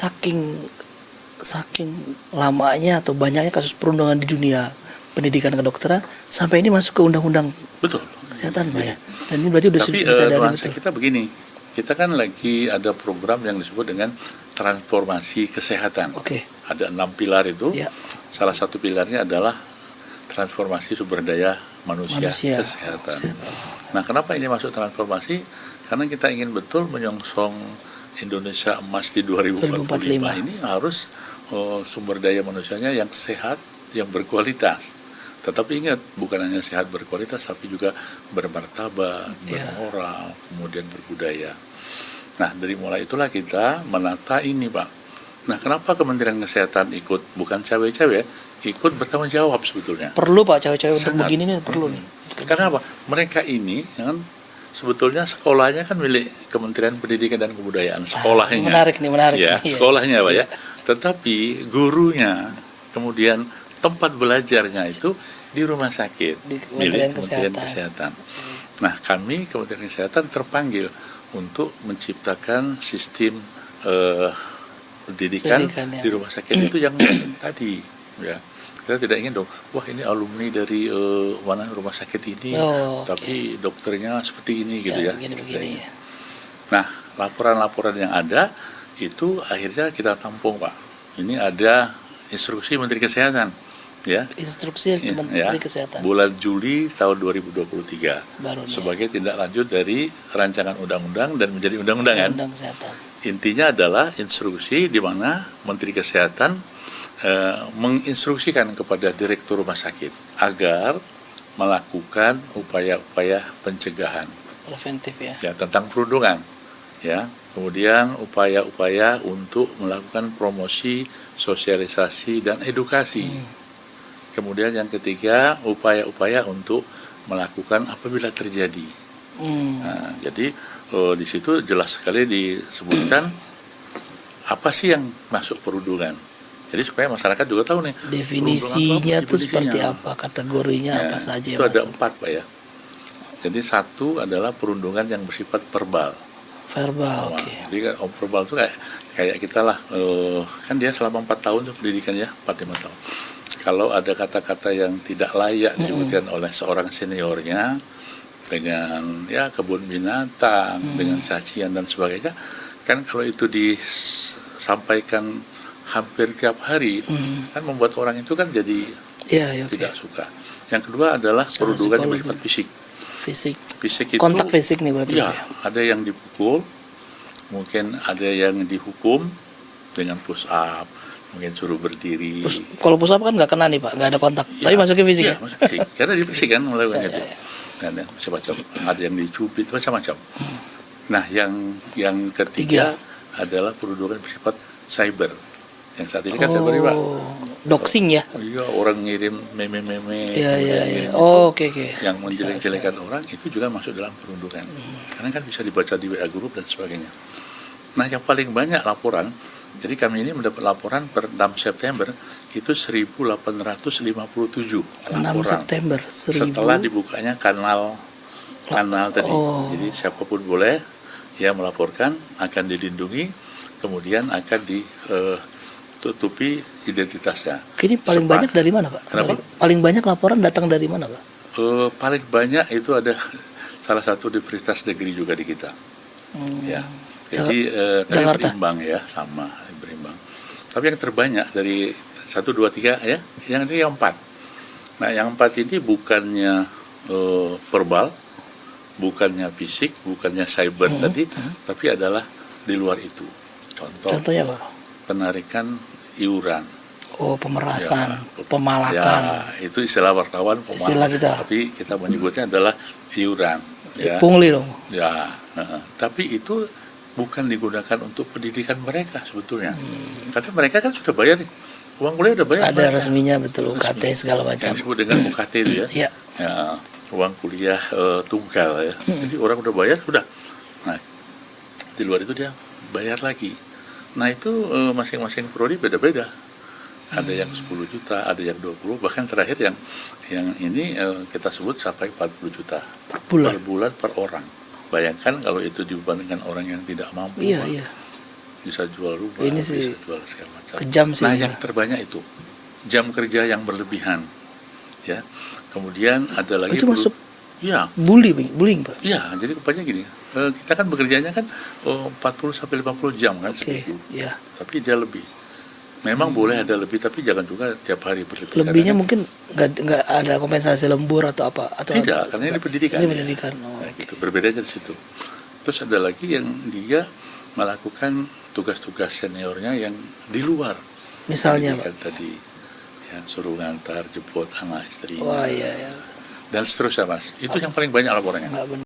saking lamanya atau banyaknya kasus perundungan di dunia pendidikan kedokteran sampai ini masuk ke undang-undang betul kesehatan, Pak ya. Dan ini berarti udah disadari nuansa betul. kita begini, kita kan lagi ada program yang disebut dengan transformasi kesehatan. Oke. Ada 6 pilar itu. Ya. Salah satu pilarnya adalah transformasi sumber daya manusia. Kesehatan. Nah, kenapa ini masuk transformasi? Karena kita ingin betul menyongsong Indonesia emas di 2045 ini harus sumber daya manusianya yang sehat, yang berkualitas. Tetapi ingat, bukan hanya sehat berkualitas, tapi juga bermartabat, bermoral, kemudian berbudaya. Nah, dari mulai itulah kita menata ini, Pak. Nah, kenapa Kementerian Kesehatan ikut, bukan cawe-cawe, ikut bertanggung jawab sebetulnya. Perlu, Pak, cawe-cawe untuk begini nih, perlu nih. Karena apa? Mereka ini, kan, sebetulnya sekolahnya kan milik Kementerian Pendidikan dan Kebudayaan, sekolahnya. Menarik Ya, sekolahnya, Pak ya. Tetapi gurunya, kemudian tempat belajarnya itu di rumah sakit milik Kementerian Kesehatan. Nah, kami Kementerian Kesehatan terpanggil untuk menciptakan sistem pendidikan di rumah sakit itu yang tadi, ya. Kita tidak ingin dong, wah ini alumni dari mana rumah sakit ini, tapi dokternya seperti ini gitu ya. Begini. Nah, laporan-laporan yang ada itu akhirnya kita tampung, Pak. Ini ada instruksi Menteri Kesehatan, ya. Instruksi Menteri Kesehatan. Bulan Juli tahun 2023 baru sebagai tindak lanjut dari rancangan undang-undang dan menjadi undang-undang kan. Undang Kesehatan. Intinya adalah instruksi di mana Menteri Kesehatan menginstruksikan kepada direktur rumah sakit agar melakukan upaya-upaya pencegahan preventif ya tentang perundungan, ya. Kemudian upaya-upaya untuk melakukan promosi, sosialisasi dan edukasi. Kemudian yang ketiga, upaya-upaya untuk melakukan apabila terjadi. Nah, jadi di situ jelas sekali disebutkan apa sih yang masuk perundungan. Jadi supaya masyarakat juga tahu nih definisinya itu seperti apa, kategorinya apa saja. Itu ada 4, Pak ya. Jadi satu adalah perundungan yang bersifat verbal. Oke. Jadi verbal itu kayak kita lah, kan dia selama 4 tahun tuh pendidikannya 4-5 tahun. Kalau ada kata-kata yang tidak layak disebutkan oleh seorang seniornya dengan ya kebun binatang, dengan cacian dan sebagainya, kan kalau itu disampaikan hampir tiap hari, kan membuat orang itu kan jadi tidak suka. Yang kedua adalah perundungan yang bersifat fisik. Fisik itu kontak fisik nih berarti. Ya, ada yang dipukul, mungkin ada yang dihukum dengan push up, mungkin suruh berdiri. Kalau push up kan nggak kena nih, Pak, nggak ada kontak. Tapi masuknya fisik ya? Masuk fisik. Karena di fisik kan melakukan itu. Dan macam-macam. Ada yang dicubit macam-macam. Nah, yang ketiga adalah perundungan bersifat cyber. Yang saat ini kan cyber, Pak. Doxing ya? Iya, orang ngirim meme-meme. Iya. Oke. Yang menjelek-jelekan orang itu juga masuk dalam perundungan. Karena kan bisa dibaca di WA group dan sebagainya. Nah, yang paling banyak laporan, jadi kami ini mendapat laporan per 6 September itu 1857 laporan. 6 September. Setelah dibukanya kanal tadi. Jadi siapapun boleh ya melaporkan, akan dilindungi, kemudian akan ditutupi identitasnya. Ini paling banyak dari mana, Pak? Kenapa? Paling banyak laporan datang dari mana, Pak? Paling banyak itu ada salah satu universitas negeri juga di kita. Ya. Jadi Jakarta. berimbang ya, sama berimbang. Tapi yang terbanyak dari 1, 2, 3 ya, yang ini yang 4. Nah, yang 4 ini bukannya verbal, bukannya fisik, bukannya cyber tadi, tapi adalah di luar itu. Contohnya apa? Penarikan iuran. Pemerasan, pemalakan. Ya, itu istilah wartawan, istilah kita. Tapi kita menyebutnya adalah iuran. Ya. Pungli dong. Ya, tapi itu bukan digugakan untuk pendidikan mereka sebetulnya. Karena mereka kan sudah bayar nih. Uang kuliah udah bayar. Ada resminya betul, UKT segala macam. Yang disebut dengan UKT itu ya. Ya, uang kuliah tunggal ya. Jadi orang udah bayar sudah. Nah, di luar itu dia bayar lagi. Nah, itu masing-masing prodi beda-beda. Ada yang 10 juta, ada yang 20, bahkan terakhir yang ini kita sebut sampai 40 juta per bulan per orang. Bayangkan kalau itu dibandingkan orang yang tidak mampu. Iya. bisa jual rumah, Ini bisa sih jual segala macam. kejam sih. Nah, yang terbanyak itu jam kerja yang berlebihan, ya. Kemudian ada lagi itu masuk ya, bullying Pak. ya. Jadi rupanya gini, kita kan bekerjanya kan 40 sampai 50 jam kan Oke, seminggu. ya. Tapi dia lebih. Memang boleh ada lebih, tapi jangan juga tiap hari berlebih. Lebihnya Karena mungkin nggak ada kompensasi lembur atau apa atau tidak, karena ini pendidikan. Ini ya. pendidikan. Nah, gitu. Berbedanya di situ. Terus ada lagi yang dia melakukan tugas-tugas seniornya yang di luar. Misalnya Pak. Pendidikan tadi, yang suruh ngantar, jemput anak istri, Wah iya ya. dan seterusnya Mas. Itu yang paling banyak laporannya. Nggak benar.